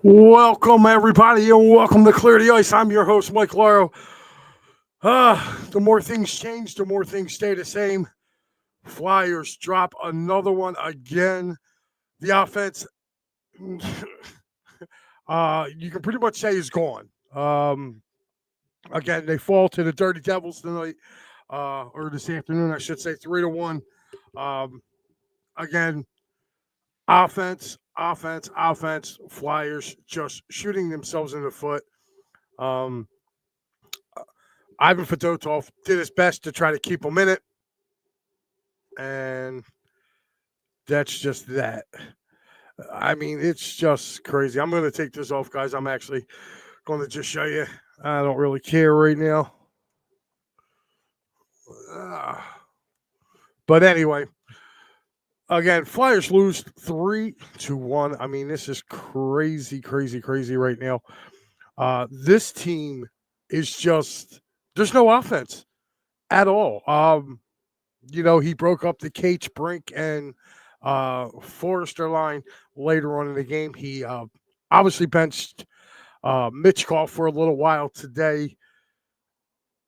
Welcome, everybody, and welcome to Clear the Ice. I'm your host, Mike Laro. The more things change, the more things stay the same. Flyers drop another one again. The offense, you can pretty much say is gone. Again, they fall to the Dirty Devils tonight, or this afternoon, I should say, 3-1. Um, again, offense. Flyers just shooting themselves in the foot. Um, Ivan Fedotov did his best to try to keep them in it, and that's just that. I mean, it's just crazy. I'm going to take this off, guys. I'm actually going to just show you. I don't really care right now. But anyway, again, Flyers lose 3-1. I mean, this is crazy right now. This team is just, there's no offense at all. He broke up the Cage Brink and Forrester line later on in the game. He obviously benched Mitchkov for a little while today.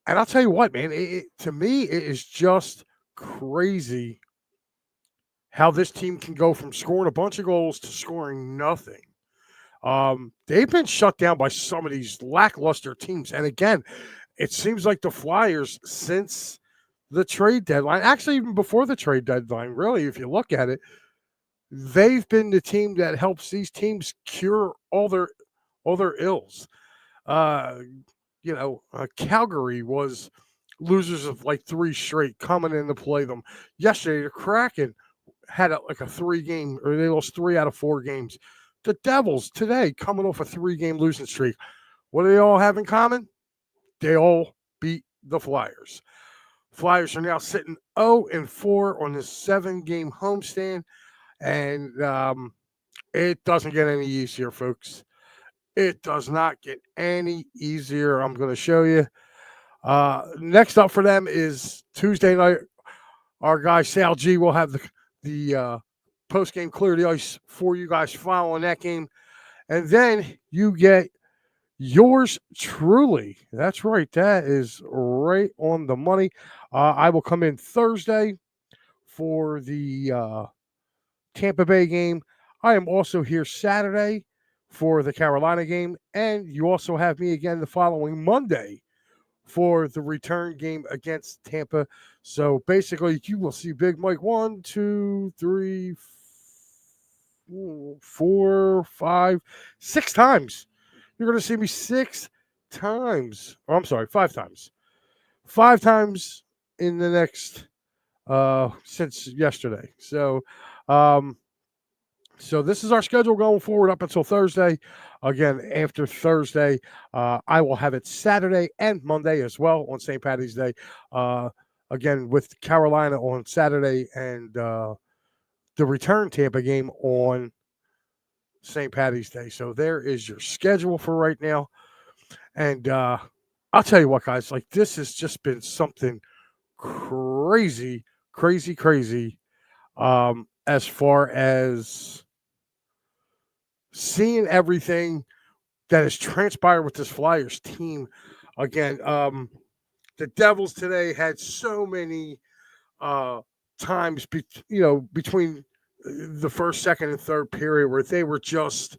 And I'll tell you what, man, to me, it is just crazy how this team can go from scoring a bunch of goals to scoring nothing. They've been shut down by some of these lackluster teams. And again, it seems like the Flyers, since the trade deadline, actually even before the trade deadline, really, if you look at it, they've been the team that helps these teams cure all their ills. Calgary was losers of like 3 straight coming in to play them. Yesterday, the Kraken had a 3-game, or they lost 3 out of 4 games. The Devils today coming off a 3-game losing streak. What do they all have in common? They all beat the Flyers. Flyers are now sitting 0-4 on this 7-game homestand, and it doesn't get any easier, folks. It does not get any easier. I'm going to show you. Next up for them is Tuesday night. Our guy Sal G will have the post-game Clear the Ice for you guys following that game. And then you get yours truly. That's right. That is right on the money. I will come in Thursday for the Tampa Bay game. I am also here Saturday for the Carolina game. And you also have me again the following Monday for the return game against Tampa. So basically, you will see Big Mike 1, 2, 3, 4, 5, 6 times. You're going to see me 6 times. Oh, I'm sorry, 5 times. 5 times in the next since yesterday. So this is our schedule going forward up until Thursday. Again, after Thursday, I will have it Saturday and Monday as well on St. Paddy's Day. Again, with Carolina on Saturday and the return Tampa game on St. Paddy's Day. So there is your schedule for right now. And I'll tell you what, guys, like this has just been something crazy. As far as seeing everything that has transpired with this Flyers team. Again, the Devils today had so many times, between the first, second, and third period where they were just,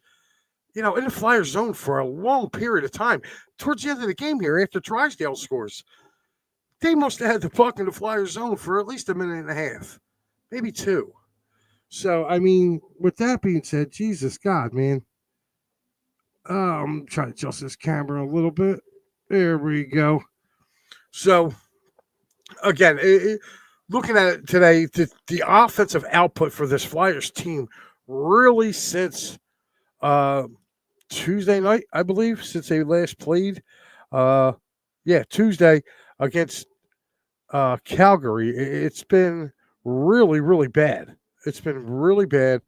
in the Flyers zone for a long period of time. Towards the end of the game here, after Drysdale scores, they must have had the puck in the Flyers zone for at least a minute and a half, maybe 2. So, I mean, with that being said, Jesus God, man. I'm trying to adjust this camera a little bit. There we go. So, again, looking at it today, the offensive output for this Flyers team really since Tuesday night, I believe, since they last played. Tuesday against Calgary. It's been really bad. It's been really bad.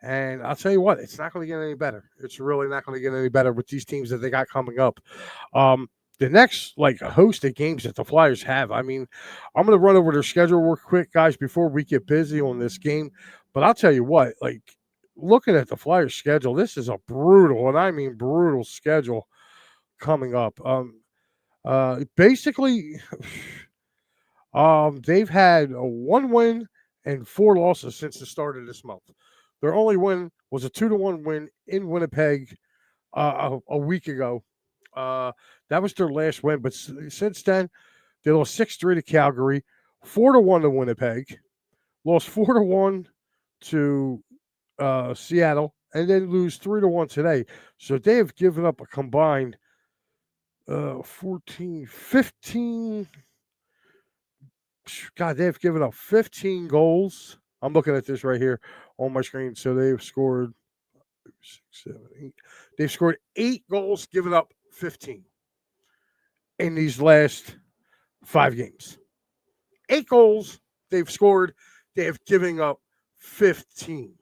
And I'll tell you what, it's not going to get any better. It's really not going to get any better with these teams that they got coming up. The next, host of games that the Flyers have, I mean, I'm going to run over their schedule real quick, guys, before we get busy on this game. But I'll tell you what, looking at the Flyers schedule, this is a brutal, and I mean brutal schedule coming up. Basically, they've had a 1 win and 4 losses since the start of this month. Their only win was a 2-1 win in Winnipeg a week ago. That was their last win, but since then they lost 6-3 to Calgary, 4-1 to Winnipeg, lost 4-1 to Seattle, and then lose 3-1 today. So they have given up a combined 14, 15. God, they've given up 15 goals. I'm looking at this right here on my screen. So they've scored 6, 7, 8. They've scored 8 goals, given up 15 in these last 5 games. 8 goals they've scored. They have given up 15.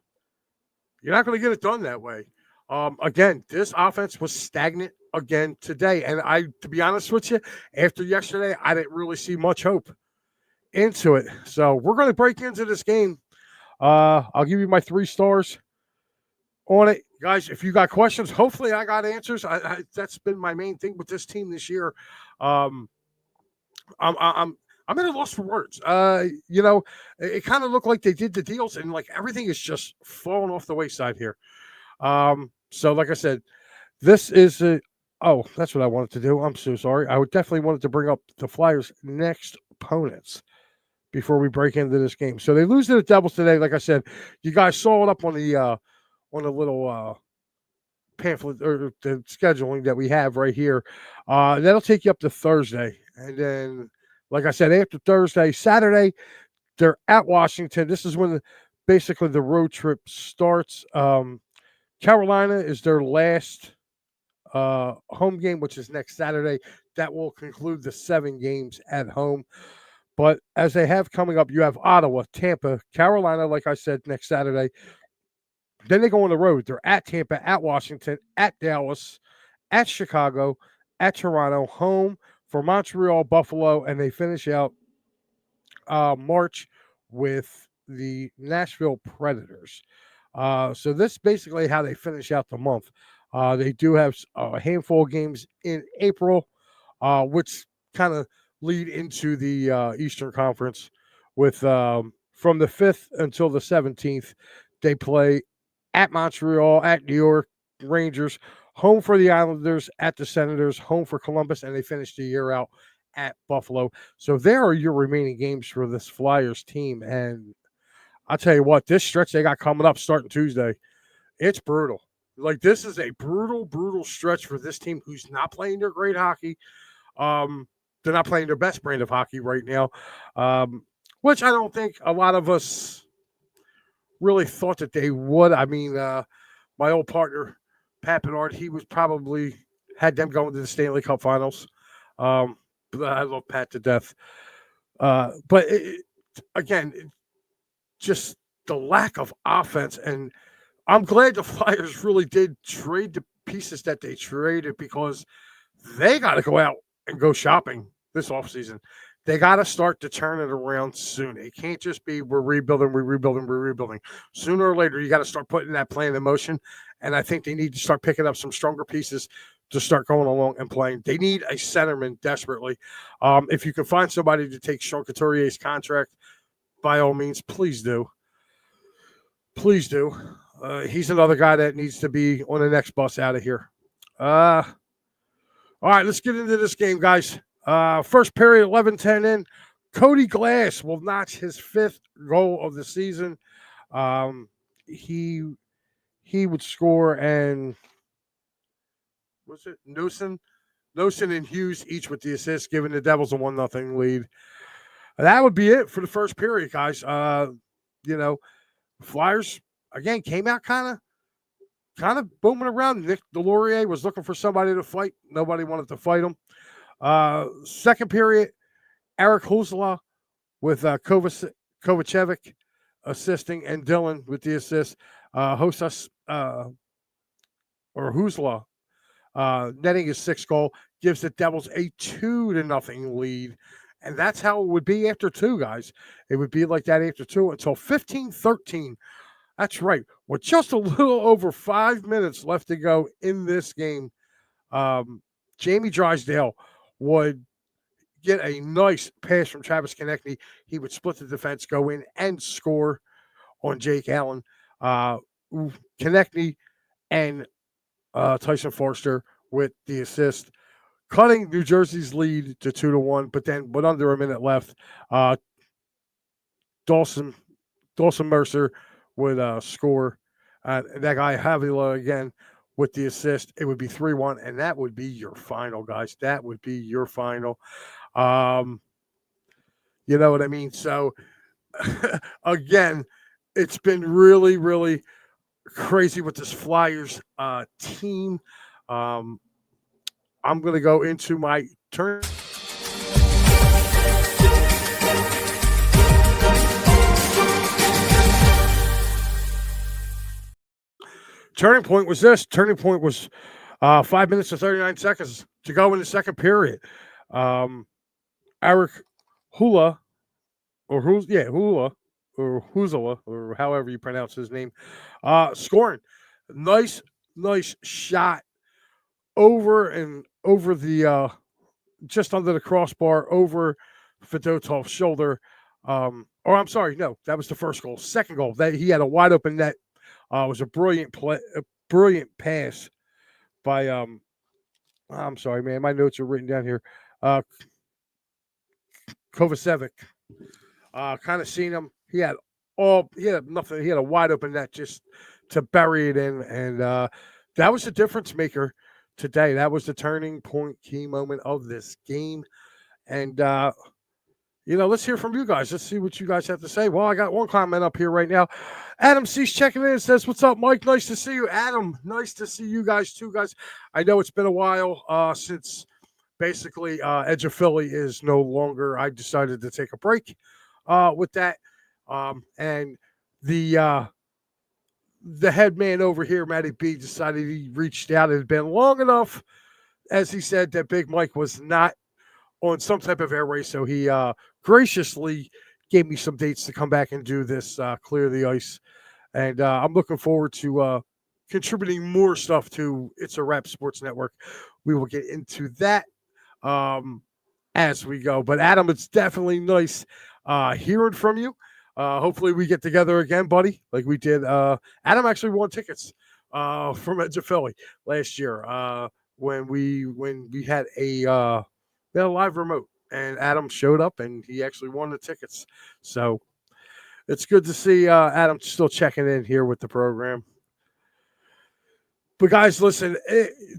You're not going to get it done that way. Again, this offense was stagnant again today. And to be honest with you, after yesterday, I didn't really see much hope into it. So we're going to break into this game. I'll give you my 3 stars on it. Guys, if you got questions, hopefully I got answers. That's been my main thing with this team this year. I'm at a loss for words. It kind of looked like they did the deals and like everything is just falling off the wayside here. So like I said, this is that's what I wanted to do. I'm so sorry. I would definitely wanted to bring up the Flyers' next opponents before we break into this game. So they lose to the Devils today. Like I said, you guys saw it up on the little pamphlet or the scheduling that we have right here. That'll take you up to Thursday. And then, like I said, after Thursday, Saturday, they're at Washington. This is when basically the road trip starts. Carolina is their last home game, which is next Saturday. That will conclude the 7 games at home. But as they have coming up, you have Ottawa, Tampa, Carolina, like I said, next Saturday. Then they go on the road. They're at Tampa, at Washington, at Dallas, at Chicago, at Toronto, home for Montreal, Buffalo, and they finish out March with the Nashville Predators. So this is basically how they finish out the month. They do have a handful of games in April, which kind of lead into the Eastern Conference with from the 5th until the 17th. They play at Montreal, at New York Rangers, home for the Islanders, at the Senators, home for Columbus, and they finish the year out at Buffalo. So there are your remaining games for this Flyers team. And I'll tell you what, this stretch they got coming up starting Tuesday, it's brutal. Like, this is a brutal, brutal stretch for this team who's not playing their great hockey. They're not playing their best brand of hockey right now, which I don't think a lot of us really thought that they would. I mean, my old partner, Pat Bernard, he was probably had them going to the Stanley Cup Finals. But I love Pat to death. But again, just the lack of offense. And I'm glad the Flyers really did trade the pieces that they traded because they got to go out and go shopping this offseason. They got to start to turn it around soon. It can't just be we're rebuilding. Sooner or later, you got to start putting that plan in motion. And I think they need to start picking up some stronger pieces to start going along and playing. They need a centerman desperately. If you can find somebody to take Sean Couturier's contract, by all means, please do. Please do. He's another guy that needs to be on the next bus out of here. All right, let's get into this game, guys. First period, 11-10 in. Cody Glass will notch his 5th goal of the season. He would score, and was it Nosen and Hughes each with the assist, giving the Devils a 1-0 lead. That would be it for the first period, guys. Flyers again came out kind of booming around. Nick Delorier was looking for somebody to fight. Nobody wanted to fight him. Second period, Eric Husla with Kovacevic assisting, and Dylan with the assist. Husla netting his 6th goal, gives the Devils a 2-0 lead. And that's how it would be after 2, guys. It would be like that after 2 until 15-13. That's right. With just a little over 5 minutes left to go in this game, Jamie Drysdale would get a nice pass from Travis Konechny. He would split the defense, go in and score on Jake Allen. Konechny and Tyson Forster with the assist, cutting New Jersey's lead to 2-1. But under a minute left, Dawson Mercer would score. That guy Javila again with the assist. It would be 3-1, and that would be your final, guys. That would be your final. You know what I mean? So again, it's been really, really crazy with this Flyers team. I'm going to go into my turn. Turning point was this. Turning point was 5 minutes and 39 seconds to go in the second period. Eric Hula, Hula, or Huzala, or however you pronounce his name, scoring. Nice shot over the just under the crossbar, over Fedotov's shoulder. Or I'm sorry, no, that was the first goal. Second goal, that he had a wide open net. Was a brilliant play, a brilliant pass by I'm sorry, man, my notes are written down here. Kovacevic. Kind of seen him. He had nothing. He had a wide open net just to bury it in, and that was the difference maker today. That was the turning point, key moment of this game. And let's hear from you guys. Let's see what you guys have to say. Well, I got one comment up here right now. Adam C's checking in and says, "What's up, Mike? Nice to see you." Adam, nice to see you guys too, guys. I know it's been a while since basically Edge of Philly is no longer. I decided to take a break with that. And the head man over here, Matty B, decided he reached out. It had been long enough, as he said, that Big Mike was not on some type of air race. So he graciously gave me some dates to come back and do this Clear the Ice. And I'm looking forward to contributing more stuff to It's a Wrap Sports Network. We will get into that as we go. But Adam, it's definitely nice hearing from you. Hopefully we get together again, buddy, like we did. Adam actually won tickets from Edge of Philly last year when we had a live remote, and Adam showed up and he actually won the tickets. So it's good to see Adam still checking in here with the program. But guys, listen,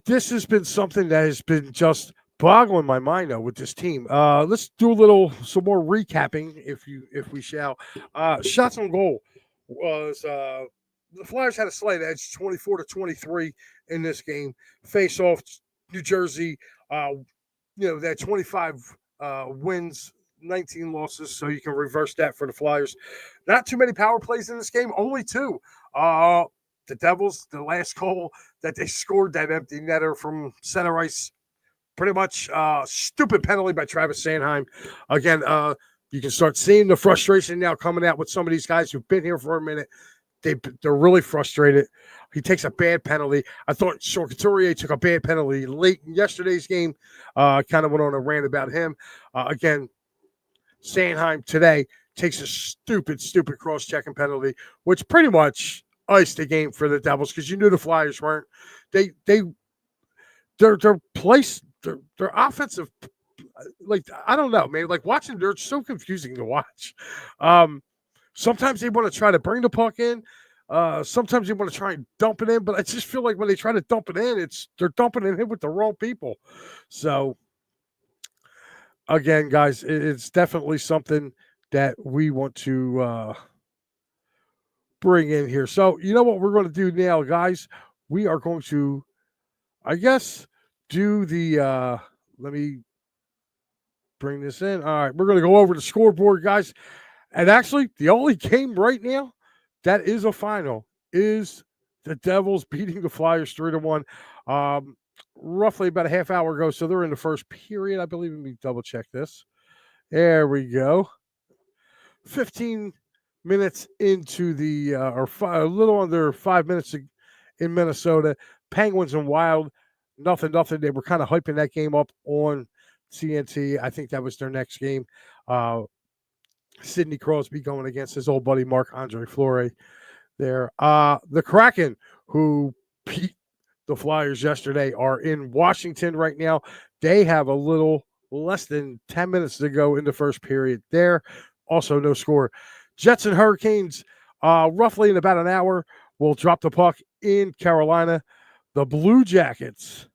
this has been something that has been just boggling my mind though with this team. Let's do some more recapping, if we shall. Shots on goal was the Flyers had a slight edge, 24-23 in this game. Face off, New Jersey. They had 25 wins, 19 losses, so you can reverse that for the Flyers. Not too many power plays in this game, only 2. The Devils, the last goal that they scored, that empty netter from center ice, pretty much stupid penalty by Travis Sanheim. Again, you can start seeing the frustration now coming out with some of these guys who've been here for a minute. They're really frustrated. He takes a bad penalty. I thought Sean Couturier took a bad penalty late in yesterday's game. Kind of went on a rant about him. Again, Sanheim today takes a stupid cross-checking penalty, which pretty much iced the game for the Devils because you knew the Flyers weren't. Their offensive, like, I don't know, man. Like, watching, they're so confusing to watch. Sometimes they want to try to bring the puck in. Sometimes they want to try and dump it in, but I just feel like when they try to dump it in, they're dumping it in with the wrong people. So, again, guys, it's definitely something that we want to bring in here. So, you know what we're going to do now, guys? We are going to, I guess, do the let me bring this in. All right, we're going to go over the scoreboard, guys. And actually, the only game right now that is a final is the Devils beating the Flyers 3-1. Roughly about a half hour ago. So they're in the first period, I believe. Let me double check this. There we go. 15 minutes into the a little under 5 minutes in Minnesota. Penguins and Wild, nothing. They were kind of hyping that game up on TNT. I think that was their next game. Sidney Crosby going against his old buddy Marc-Andre Fleury there. The Kraken, who beat the Flyers yesterday, are in Washington right now. They have a little less than 10 minutes to go in the first period there. Also, no score. Jets and Hurricanes, roughly in about an hour, will drop the puck in Carolina. The Blue Jackets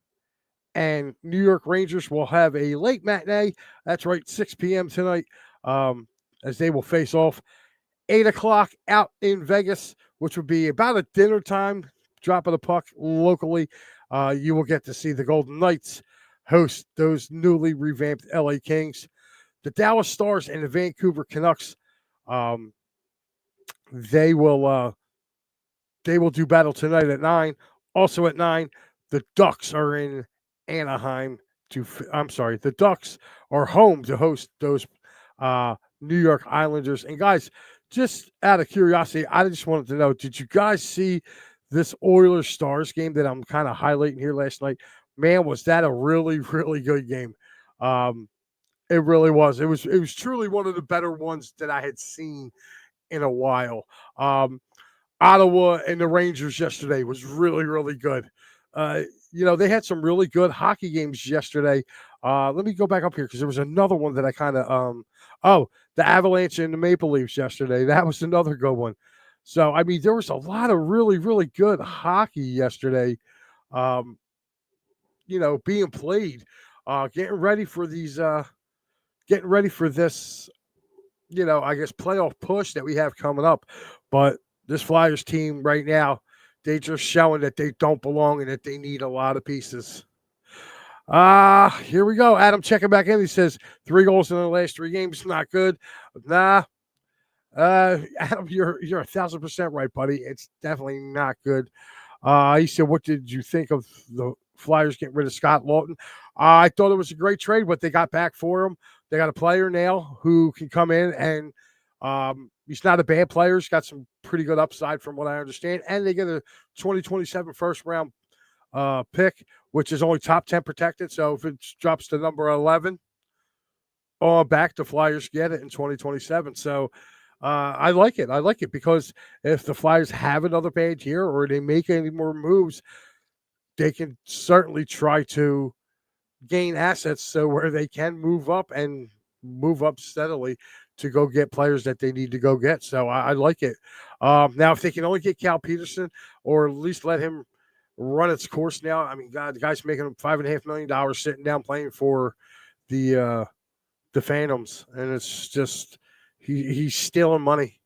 and New York Rangers will have a late matinee. That's right, 6 p.m. tonight, as they will face off. 8 o'clock out in Vegas, which would be about a dinner time drop of the puck locally. You will get to see the Golden Knights host those newly revamped LA Kings. The Dallas Stars and the Vancouver Canucks, they will do battle tonight at 9. Also at 9, the Ducks are in Anaheim the Ducks are home to host those New York Islanders. And guys, just out of curiosity, I just wanted to know, did you guys see this Oilers Stars game that I'm kind of highlighting here last night? Man, was that a really, really good game. It really was. It was truly one of the better ones that I had seen in a while. Ottawa and the Rangers yesterday was really, really good. They had some really good hockey games yesterday. Let me go back up here because there was another one that I kind of the Avalanche and the Maple Leafs yesterday. That was another good one. So I mean, there was a lot of really, really good hockey yesterday. Being played. Getting ready for this. I guess playoff push that we have coming up. But this Flyers team right now, they just showing that they don't belong and that they need a lot of pieces. Here we go. Adam checking back in. He says 3 goals in the last 3 games. Not good. Nah. Adam, you're 1,000% right, buddy. It's definitely not good. He said, what did you think of the Flyers getting rid of Scott Lawton? I thought it was a great trade, what they got back for him. They got a player now who can come in and he's not a bad player. He's got some pretty good upside from what I understand. And they get a 2027 first round pick, which is only top 10 protected. So if it drops to number 11 back, the Flyers get it in 2027. So I like it. I like it because if the Flyers have another bad year or they make any more moves, they can certainly try to gain assets so where they can move up and move up steadily to go get players that they need to go get. So I like it. Now, if they can only get Cal Peterson or at least let him run its course now, I mean, God, the guy's making $5.5 million sitting down playing for the Phantoms, and it's just he's stealing money.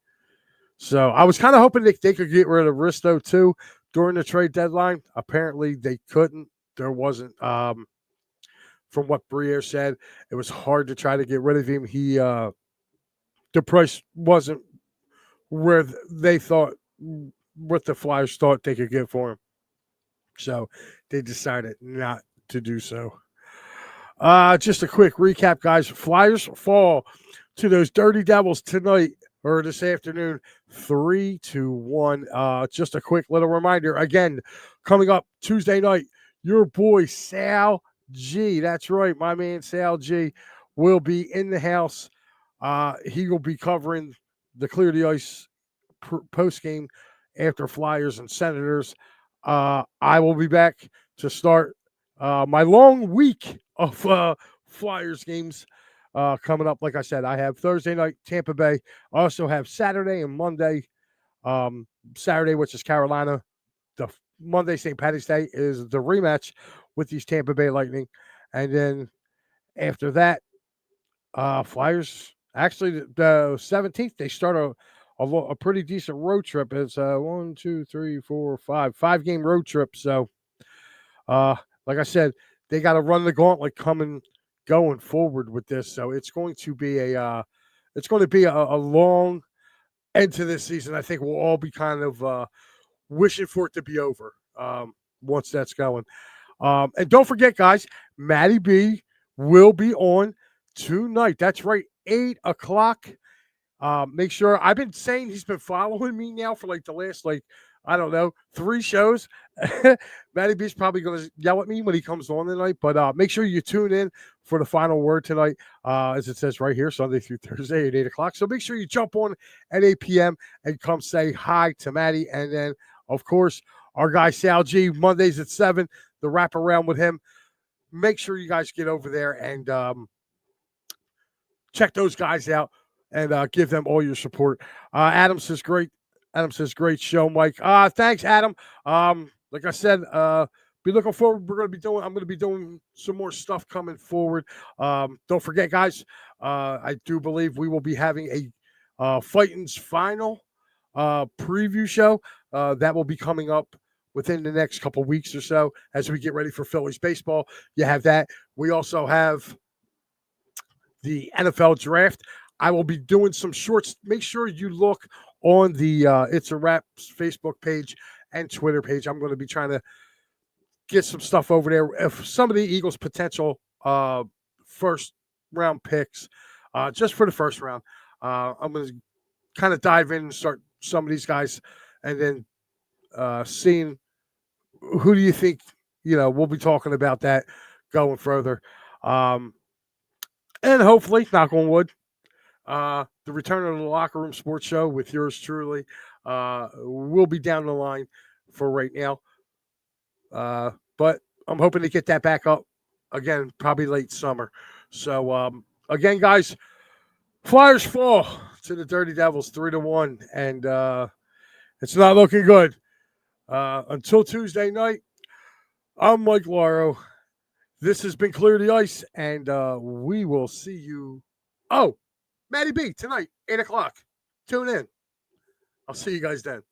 So I was kind of hoping they could get rid of Risto too during the trade deadline. Apparently they couldn't. There wasn't. From what Briere said, it was hard to try to get rid of him. The price wasn't where they thought, what the Flyers thought they could get for him. So they decided not to do so. Just a quick recap, guys. Flyers fall to those Dirty Devils tonight or this afternoon, 3-1. Just a quick little reminder. Again, coming up Tuesday night, your boy Sal G, that's right, my man Sal G, will be in the house. He will be covering the Clear the Ice post game after Flyers and Senators. I will be back to start my long week of Flyers games coming up. Like I said, I have Thursday night, Tampa Bay. I also have Saturday and Monday. Saturday, which is Carolina. The Monday, St. Patty's Day, is the rematch with these Tampa Bay Lightning. And then after that, Flyers, actually the 17th, they start a pretty decent road trip. It's 1, 2, 3, 4, 5 5-game road trip. So, like I said, they got to run the gauntlet going forward with this. So it's going to be a long end to this season. I think we'll all be kind of wishing for it to be over once that's going. And don't forget, guys, Matty B will be on tonight. That's right, 8 o'clock Make sure I've been saying he's been following me now for like the last I don't know 3 shows. Matty B's probably going to yell at me when he comes on tonight, but make sure you tune in for the final word tonight, as it says right here, Sunday through Thursday at 8:00. So make sure you jump on at 8 p.m. and come say hi to Matty, and then of course our guy Sal G Mondays at 7. The wrap around with him. Make sure you guys get over there and check those guys out and give them all your support. Adam says great. Adam says great show, Mike. Thanks, Adam. Like I said, be looking forward. I'm going to be doing some more stuff coming forward. Don't forget, guys. I do believe we will be having a Fighting's final preview show that will be coming up within the next couple weeks or so as we get ready for Phillies baseball. You have that. We also have the NFL draft. I will be doing some shorts. Make sure you look on the It's a Wrap Facebook page and Twitter page. I'm going to be trying to get some stuff over there. If some of the Eagles' potential first round picks, just for the first round, I'm going to kind of dive in and start some of these guys, and then seeing who do you think, we'll be talking about that going further. And hopefully, knock on wood, the return of the Locker Room Sports Show with yours truly will be down the line for right now. But I'm hoping to get that back up again, probably late summer. So, again, guys, Flyers fall to the Dirty Devils 3-1, and it's not looking good. Until Tuesday night, I'm Mike Lauro. This has been Clear the Ice, and we will see you. Oh, Matty B tonight, 8:00. Tune in. I'll see you guys then.